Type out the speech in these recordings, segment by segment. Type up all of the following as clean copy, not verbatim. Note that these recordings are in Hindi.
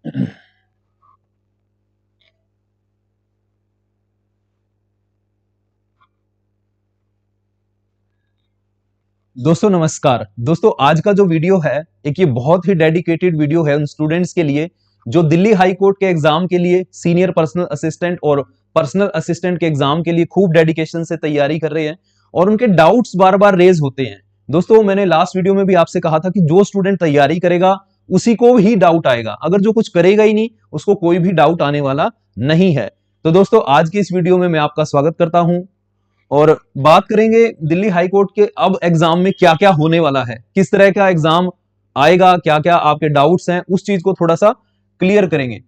दोस्तों नमस्कार। दोस्तों आज का जो वीडियो है एक ये बहुत ही डेडिकेटेड वीडियो है उन स्टूडेंट्स के लिए जो दिल्ली हाई कोर्ट के एग्जाम के लिए सीनियर पर्सनल असिस्टेंट और पर्सनल असिस्टेंट के एग्जाम के लिए खूब डेडिकेशन से तैयारी कर रहे हैं और उनके डाउट्स बार बार रेज होते हैं। दोस्तों मैंने लास्ट वीडियो में भी आपसे कहा था कि जो स्टूडेंट तैयारी करेगा उसी को ही डाउट आएगा, अगर जो कुछ करेगा ही नहीं उसको कोई भी डाउट आने वाला नहीं है। तो दोस्तों आज की इस वीडियो में मैं आपका स्वागत करता हूं और बात करेंगे दिल्ली हाई कोर्ट के अब एग्जाम में क्या क्या होने वाला है, किस तरह का एग्जाम आएगा, क्या क्या आपके डाउट्स हैं, उस चीज को थोड़ा सा क्लियर करेंगे।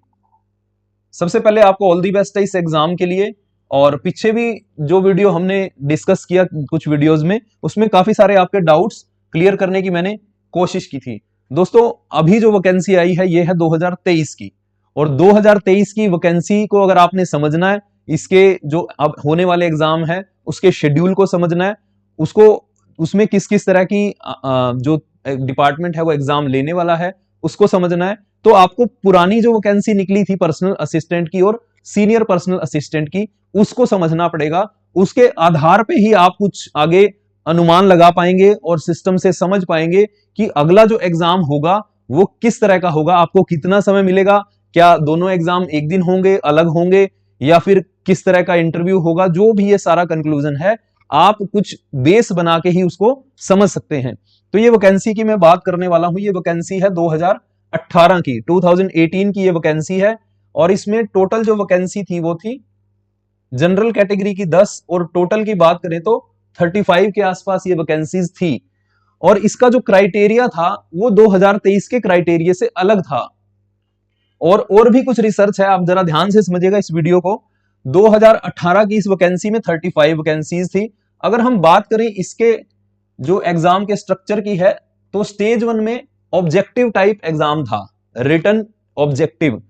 सबसे पहले आपको ऑल दी बेस्ट है इस एग्जाम के लिए। और पीछे भी जो वीडियो हमने डिस्कस किया कुछ वीडियोस में, उसमें काफी सारे आपके डाउट्स क्लियर करने की मैंने कोशिश की थी। दोस्तों अभी जो वैकेंसी आई है ये है 2023 की, और 2023 की वैकेंसी को अगर आपने समझना है, इसके जो अब होने वाले एग्जाम है उसके शेड्यूल को समझना है, उसको उसमें किस किस तरह की जो डिपार्टमेंट है वो एग्जाम लेने वाला है उसको समझना है, तो आपको पुरानी जो वैकेंसी निकली थी पर्सनल असिस्टेंट की और सीनियर पर्सनल असिस्टेंट की उसको समझना पड़ेगा। उसके आधार पे ही आप कुछ आगे अनुमान लगा पाएंगे और सिस्टम से समझ पाएंगे कि अगला जो एग्जाम होगा वो किस तरह का होगा, आपको कितना समय मिलेगा, क्या दोनों एग्जाम एक दिन होंगे, अलग होंगे, या फिर किस तरह का इंटरव्यू होगा। जो भी ये सारा कंक्लूजन है आप कुछ बेस बना के ही उसको समझ सकते हैं। तो ये वैकेंसी की मैं बात करने वाला हूं, ये वैकेंसी है 2018 की, 2018 की ये वैकेंसी है। और इसमें टोटल जो वैकेंसी थी वो थी जनरल कैटेगरी की 10, और टोटल की बात करें तो 35 के आसपास ये वैकेंसीज थी। और इसका जो क्राइटेरिया था वो 2023 के क्राइटेरिया से अलग था। और भी कुछ रिसर्च है, आप जरा ध्यान से समझिएगा इस वीडियो को। 2018 की इस वैकेंसी में 35 वैकेंसीज थी। अगर हम बात करें इसके जो एग्जाम के स्ट्रक्चर की है, तो स्टेज 1 में ऑब्जेक्टिव टाइप एग्जाम था, रिटन ऑब्जेक्टिव।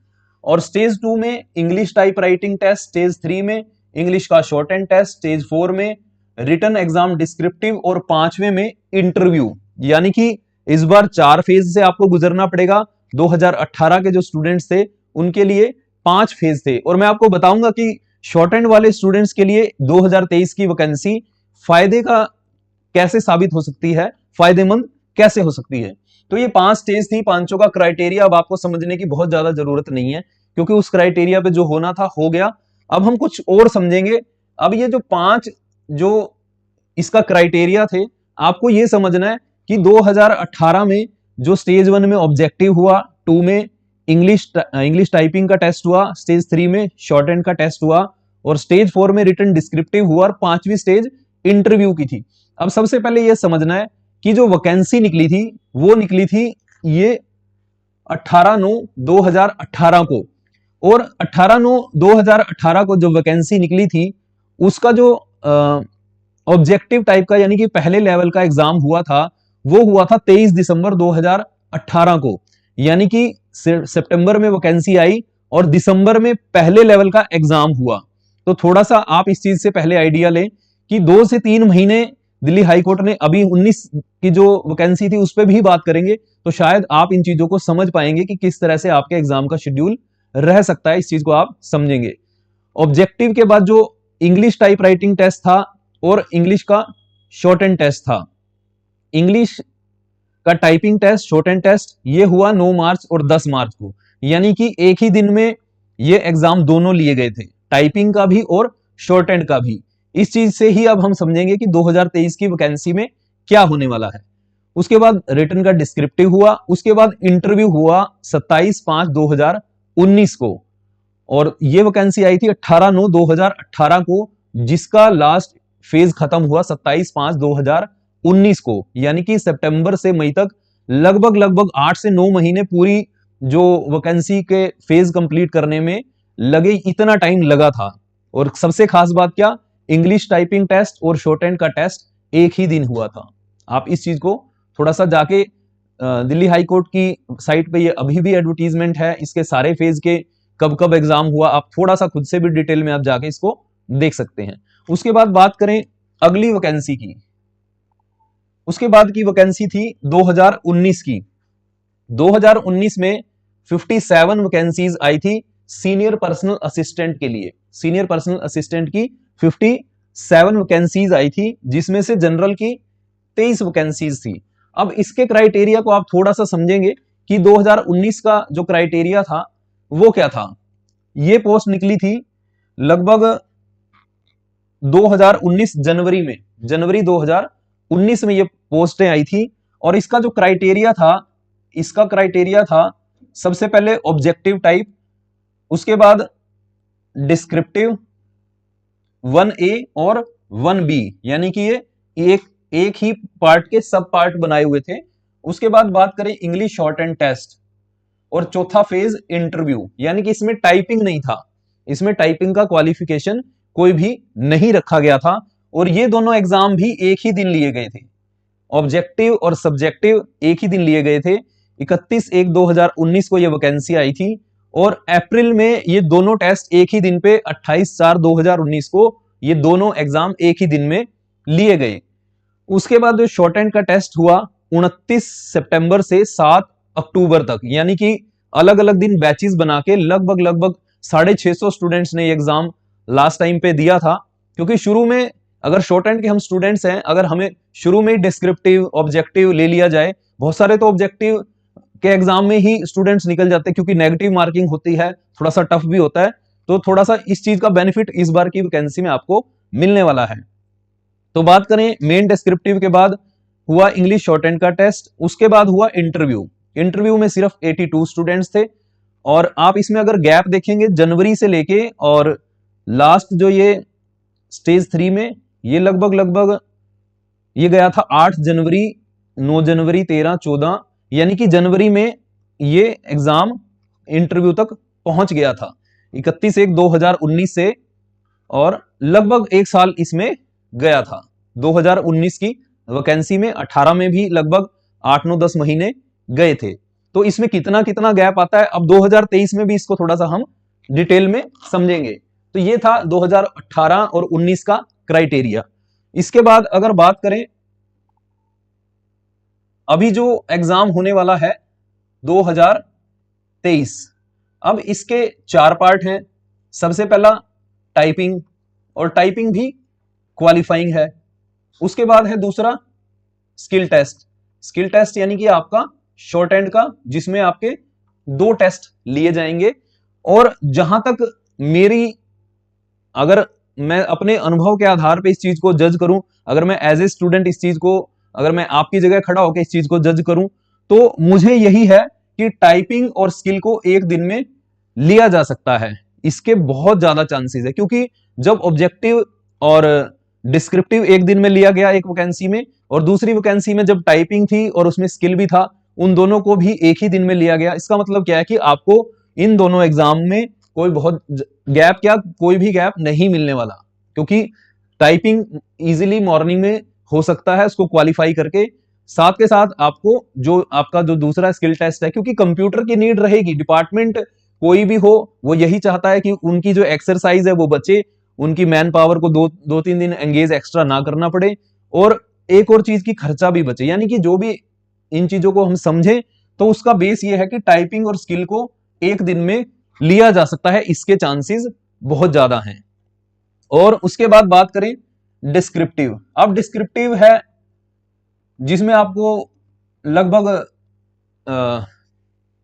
और स्टेज 2 में English type writing test, stage 3 में इंग्लिश का शॉर्ट एंड टेस्ट, स्टेज 4 में रिटन एग्जाम डिस्क्रिप्टिव, और 5वें में इंटरव्यू। यानी कि इस बार 4 फेज से आपको गुजरना पड़ेगा। 2018 के जो स्टूडेंट्स थे उनके लिए 5 फेज थे। और मैं आपको बताऊंगा कि शॉर्ट एंड वाले स्टूडेंट्स के लिए 2023 की वैकेंसी फायदे का कैसे साबित हो सकती है, फायदेमंद कैसे हो सकती है। तो ये 5 स्टेज थी, पांचों का क्राइटेरिया अब आपको समझने की बहुत ज्यादा जरूरत नहीं है, क्योंकि उस क्राइटेरिया पे जो होना था हो गया। अब हम कुछ और समझेंगे। अब ये जो 5 जो इसका क्राइटेरिया थे, आपको ये समझना है कि 2018 में जो स्टेज 1 में ऑब्जेक्टिव हुआ, 2 में इंग्लिश टाइपिंग का टेस्ट हुआ, स्टेज 3 में शॉर्ट हैंड का टेस्ट हुआ, और स्टेज 4 में रिटन डिस्क्रिप्टिव हुआ, और 5वीं स्टेज इंटरव्यू की थी। अब सबसे पहले यह समझना है कि जो वैकेंसी निकली थी वो निकली थी ये 18/9/2018 को। और 18/9/2018 को जो वैकेंसी निकली थी उसका जो ऑब्जेक्टिव टाइप का यानी कि पहले लेवल का एग्जाम हुआ था वो हुआ था 23 दिसंबर 2018 को। यानी कि सितंबर में वैकेंसी आई और दिसंबर में पहले लेवल का एग्जाम हुआ। तो थोड़ा सा आप इस चीज से पहले आइडिया लें कि 2 से 3 महीने दिल्ली हाई कोर्ट ने, अभी 19 की जो वैकेंसी थी उस पर भी बात करेंगे, तो शायद आप इन चीजों को समझ पाएंगे कि किस तरह से आपके एग्जाम का शेड्यूल रह सकता है, इस चीज को आप समझेंगे। ऑब्जेक्टिव के बाद जो इंग्लिश टाइप राइटिंग टेस्ट था और इंग्लिश का शॉर्ट एंड टेस्ट था, इंग्लिश का typing test, shorthand test, ये हुआ 9 मार्च और 10 मार्च को। यानी कि एक ही दिन में ये एग्जाम दोनों लिए गए थे, टाइपिंग का भी और शॉर्ट एंड का भी। इस चीज से ही अब हम समझेंगे कि 2023 की वैकेंसी में क्या होने वाला है। उसके बाद रिटन का डिस्क्रिप्टिव हुआ, उसके बाद इंटरव्यू हुआ 27/5/2019 को, और ये वैकेंसी आई थी 18/9/2018 को, जिसका लास्ट फेज खत्म हुआ 27/5/2019 को। यानी कि सितंबर से मई तक लगभग 8 से 9 महीने पूरी जो वैकेंसी के फेज कंप्लीट करने में लगे, इतना टाइम लगा था। और सबसे खास बात क्या, इंग्लिश टाइपिंग टेस्ट और शॉर्ट हैंड का टेस्ट एक ही दिन हुआ था। आप इस चीज को थोड़ा सा जाके दिल्ली हाई कोर्ट की साइट पे ये अभी भी एडवर्टीजमेंट है इसके सारे फेज के, कब कब एग्जाम हुआ, आप थोड़ा सा खुद से भी डिटेल में आप जाके इसको देख सकते हैं। उसके बाद बात करें अगली वैकेंसी की, उसके बाद की वैकेंसी थी 2019 की। 2019 में 57 वैकेंसीज आई थी सीनियर पर्सनल असिस्टेंट के लिए। सीनियर पर्सनल असिस्टेंट की 57 वैकेंसीज आई थी, जिसमें से जनरल की 23 वैकेंसीज थी। अब इसके क्राइटेरिया को आप थोड़ा सा समझेंगे कि 2019 का जो क्राइटेरिया था वो क्या था। ये पोस्ट निकली थी लगभग 2019 जनवरी में, जनवरी 2019 में ये पोस्टें आई थी। और इसका जो क्राइटेरिया था, इसका क्राइटेरिया था सबसे पहले ऑब्जेक्टिव टाइप, उसके बाद डिस्क्रिप्टिव 1A और 1B, यानी कि ये एक ही पार्ट के सब पार्ट बनाए हुए थे। उसके बाद बात करें इंग्लिश शॉर्ट एंड टेस्ट, और चौथा फेज इंटरव्यू, यानी कि इसमें टाइपिंग नहीं था, इसमें टाइपिंग का क्वालिफिकेशन कोई भी नहीं रखा गया था। और ये दोनों एग्जाम भी एक ही दिन लिए गए थे, ऑब्जेक्टिव और सब्जेक्टिव एक ही दिन लिए गए थे। 31/1/2019 को ये वैकेंसी आई थी, और अप्रैल में ये दोनों टेस्ट एक ही दिन पे 28/4/2019 को ये दोनों एग्जाम एक ही दिन में लिए गए। उसके बाद जो शॉर्ट हैंड का टेस्ट हुआ 29 सितंबर से 7 अक्टूबर तक, यानी कि अलग अलग दिन बैचेस बना के लगभग 650 स्टूडेंट्स ने ये एग्जाम लास्ट टाइम पे दिया था। क्योंकि शुरू में अगर शॉर्ट हैंड के हम स्टूडेंट्स हैं, अगर हमें शुरू में डिस्क्रिप्टिव ऑब्जेक्टिव ले लिया जाए, बहुत सारे तो ऑब्जेक्टिव के एग्जाम में ही स्टूडेंट्स निकल जाते हैं, क्योंकि नेगेटिव मार्किंग होती है, थोड़ा सा टफ भी होता है। तो थोड़ा सा इस चीज का बेनिफिट इस बार की वैकेंसी में आपको मिलने वाला है। तो बात करें मेन डिस्क्रिप्टिव के बाद हुआ इंग्लिश शॉर्ट हैंड का टेस्ट, उसके बाद हुआ इंटरव्यू। इंटरव्यू में सिर्फ 82 स्टूडेंट्स थे। और आप इसमें अगर गैप देखेंगे जनवरी से लेके और लास्ट जो ये स्टेज 3 में ये लगभग ये गया था 8 जनवरी, 9 जनवरी, 13, 14, यानी कि जनवरी में ये एग्जाम इंटरव्यू तक पहुंच गया था 31/1/2019 से, और लगभग एक साल इसमें गया था। 2019 की वैकेंसी में 18 में भी लगभग 8-9-10 महीने गए थे। तो इसमें कितना कितना गैप आता है, अब 2023 में भी इसको थोड़ा सा हम डिटेल में समझेंगे। तो ये था 2018 और 19 का क्राइटेरिया। इसके बाद अगर बात करें अभी जो एग्जाम होने वाला है 2023, अब इसके 4 पार्ट हैं। सबसे पहला टाइपिंग, और टाइपिंग भी क्वालिफाइंग है। उसके बाद है दूसरा स्किल टेस्ट। स्किल टेस्ट यानी कि आपका शॉर्ट हैंड का, जिसमें आपके 2 टेस्ट लिए जाएंगे। और जहां तक मेरी, अगर मैं अपने अनुभव के आधार पे इस चीज को जज करूं, अगर मैं एज ए स्टूडेंट इस चीज को, अगर मैं आपकी जगह खड़ा होकर इस चीज को जज करूं, तो मुझे यही है कि टाइपिंग और स्किल को एक दिन में लिया जा सकता है। इसके बहुत ज्यादा चांसेस है, क्योंकि जब ऑब्जेक्टिव और डिस्क्रिप्टिव एक दिन में लिया गया एक वैकेंसी में, और दूसरी वैकेंसी में जब टाइपिंग थी और उसमें स्किल भी था, उन दोनों को भी एक ही दिन में लिया गया। इसका मतलब क्या है कि आपको इन दोनों एग्जाम में कोई बहुत गैप, क्या कोई भी गैप नहीं मिलने वाला, क्योंकि टाइपिंग इजीली मॉर्निंग में हो सकता है उसको क्वालिफाई करके। साथ के साथ आपको जो आपका जो दूसरा स्किल टेस्ट है, क्योंकि कंप्यूटर की नीड रहेगी, डिपार्टमेंट कोई भी हो वो यही चाहता है कि उनकी जो एक्सरसाइज है वो बचे, उनकी मैन पावर को 2-3 दिन एंगेज एक्स्ट्रा ना करना पड़े, और एक और चीज की खर्चा भी बचे। यानी कि जो भी इन चीजों को हम समझें तो उसका बेस ये है कि टाइपिंग और स्किल को एक दिन में लिया जा सकता है, इसके चांसेस बहुत ज्यादा हैं। और उसके बाद बात करें डिस्क्रिप्टिव। अब डिस्क्रिप्टिव है जिसमें आपको लगभग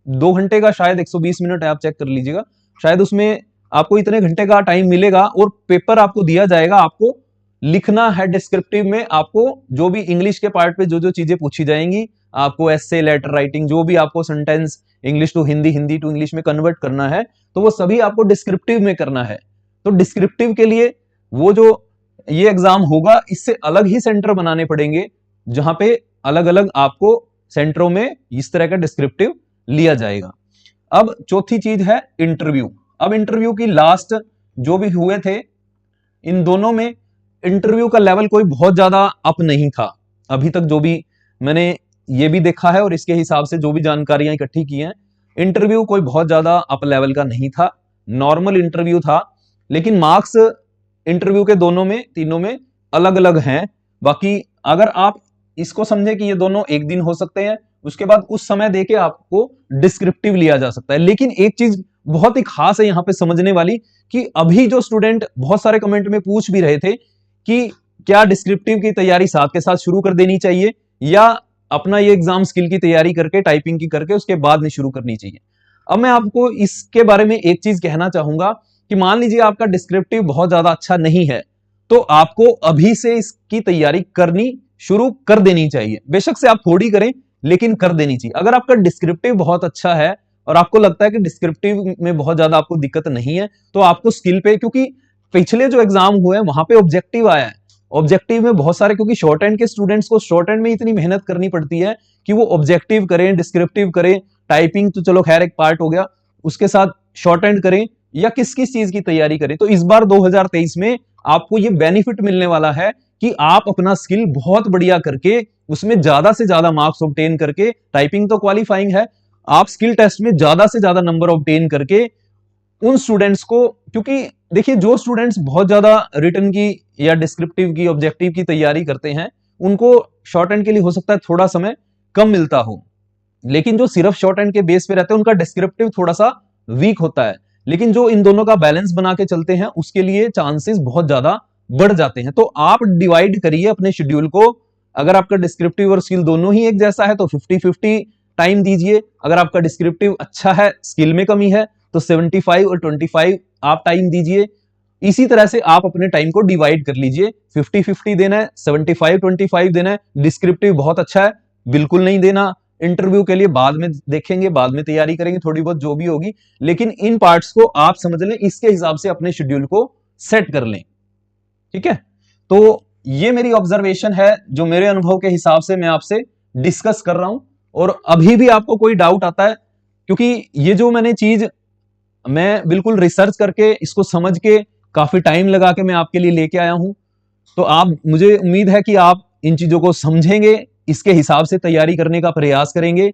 2 घंटे का, शायद 120 मिनट है, आप चेक कर लीजिएगा, शायद उसमें आपको इतने घंटे का टाइम मिलेगा, और पेपर आपको दिया जाएगा। आपको लिखना है डिस्क्रिप्टिव में, आपको जो भी इंग्लिश के पार्ट पे जो जो चीजें पूछी जाएंगी, आपको एसे, लेटर राइटिंग, जो भी आपको sentence English to Hindi, Hindi to English में कन्वर्ट करना है, तो वो सभी आपको डिस्क्रिप्टिव में करना है। तो डिस्क्रिप्टिव के लिए वो जो ये एग्जाम होगा, इससे अलग ही सेंटर बनाने पड़ेंगे, जहां पे अलग अलग आपको सेंटरों में इस तरह का डिस्क्रिप्टिव लिया जाएगा। अब चौथी चीज है इंटरव्यू। अब इंटरव्यू की लास्ट जो भी हुए थे, इन दोनों में इंटरव्यू का लेवल कोई बहुत ज्यादा अप नहीं था अभी तक, जो भी मैंने ये भी देखा है और इसके हिसाब से जो भी जानकारियां इकट्ठी की हैं, इंटरव्यू कोई बहुत ज्यादा अप लेवल का नहीं था, नॉर्मल इंटरव्यू था। लेकिन मार्क्स इंटरव्यू के दोनों में, तीनों में अलग अलग हैं। बाकी अगर आप इसको समझे कि ये दोनों एक दिन हो सकते हैं, उसके बाद उस समय देके आपको डिस्क्रिप्टिव लिया जा सकता है। लेकिन एक चीज बहुत ही खास है यहाँ पे समझने वाली, कि अभी जो स्टूडेंट बहुत सारे कमेंट में पूछ भी रहे थे कि क्या डिस्क्रिप्टिव की तैयारी साथ के साथ शुरू कर देनी चाहिए या अपना ये एग्जाम स्किल की तैयारी करके टाइपिंग की करके उसके बाद में शुरू करनी चाहिए। अब मैं आपको इसके बारे में एक चीज कहना चाहूंगा कि मान लीजिए आपका डिस्क्रिप्टिव बहुत ज्यादा अच्छा नहीं है, तो आपको अभी से इसकी तैयारी करनी शुरू कर देनी चाहिए। बेशक से आप थोड़ी करें, लेकिन कर देनी चाहिए। अगर आपका डिस्क्रिप्टिव बहुत अच्छा है और आपको लगता है कि डिस्क्रिप्टिव में बहुत ज्यादा आपको दिक्कत नहीं है, तो आपको स्किल पे, क्योंकि पिछले जो एग्जाम हुए वहां पे ऑब्जेक्टिव आया है, ऑब्जेक्टिव में बहुत सारे, क्योंकि शॉर्ट हैंड के स्टूडेंट्स को शॉर्ट हैंड में इतनी मेहनत करनी पड़ती है कि वो ऑब्जेक्टिव करें, डिस्क्रिप्टिव करें, टाइपिंग तो चलो खैर एक पार्ट हो गया, उसके साथ शॉर्ट हैंड करें या किस किस चीज की तैयारी करें। तो इस बार 2023 में आपको ये बेनिफिट मिलने वाला है कि आप अपना स्किल बहुत बढ़िया करके उसमें ज्यादा से ज्यादा मार्क्स ऑब्टेन करके, टाइपिंग तो क्वालिफाइंग है, आप स्किल टेस्ट में ज्यादा से ज्यादा नंबर ऑब्टेन करके उन स्टूडेंट्स को, क्योंकि देखिए जो स्टूडेंट्स बहुत ज्यादा रिटन की या डिस्क्रिप्टिव की, ऑब्जेक्टिव की तैयारी करते हैं, उनको शॉर्ट हैंड के लिए हो सकता है थोड़ा समय कम मिलता हो, लेकिन जो सिर्फ शॉर्ट हैंड के बेस पे रहते हैं उनका डिस्क्रिप्टिव थोड़ा सा वीक होता है। लेकिन जो इन दोनों का बैलेंस बना के चलते हैं उसके लिए चांसेस बहुत ज्यादा बढ़ जाते हैं। तो आप डिवाइड करिए अपने शेड्यूल को। अगर आपका डिस्क्रिप्टिव और स्किल दोनों ही एक जैसा है तो 50-50 टाइम दीजिए। अगर आपका डिस्क्रिप्टिव अच्छा है, स्किल में कमी है, तो 75 और 25 आप टाइम दीजिए। इसी तरह से आप अपने टाइम को डिवाइड कर लीजिए, 50-50 देना है, 75-25 देना है। डिस्क्रिप्टिव बहुत अच्छा है, बिल्कुल नहीं देना। इंटरव्यू के लिए बाद में देखेंगे, बाद में तैयारी करेंगे थोड़ी बहुत जो भी होगी, लेकिन इन पार्ट्स को आप समझ लें, इसके हिसाब से अपने शेड्यूल को सेट कर लें। ठीक है, तो ये मेरी ऑब्जर्वेशन है जो मेरे अनुभव के हिसाब से मैं आपसे डिस्कस कर रहा हूं। और अभी भी आपको कोई डाउट आता है, क्योंकि ये जो मैंने चीज मैं बिल्कुल रिसर्च करके इसको समझ के काफी टाइम लगा के मैं आपके लिए लेके आया हूं, तो आप, मुझे उम्मीद है कि आप इन चीजों को समझेंगे, इसके हिसाब से तैयारी करने का प्रयास करेंगे।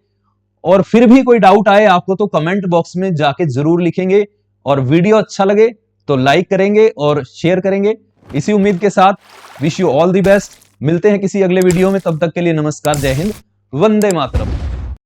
और फिर भी कोई डाउट आए आपको तो कमेंट बॉक्स में जाके जरूर लिखेंगे, और वीडियो अच्छा लगे तो लाइक करेंगे और शेयर करेंगे। इसी उम्मीद के साथ wish you all the best. मिलते हैं किसी अगले वीडियो में, तब तक के लिए नमस्कार, जय हिंद, वंदे मातरम।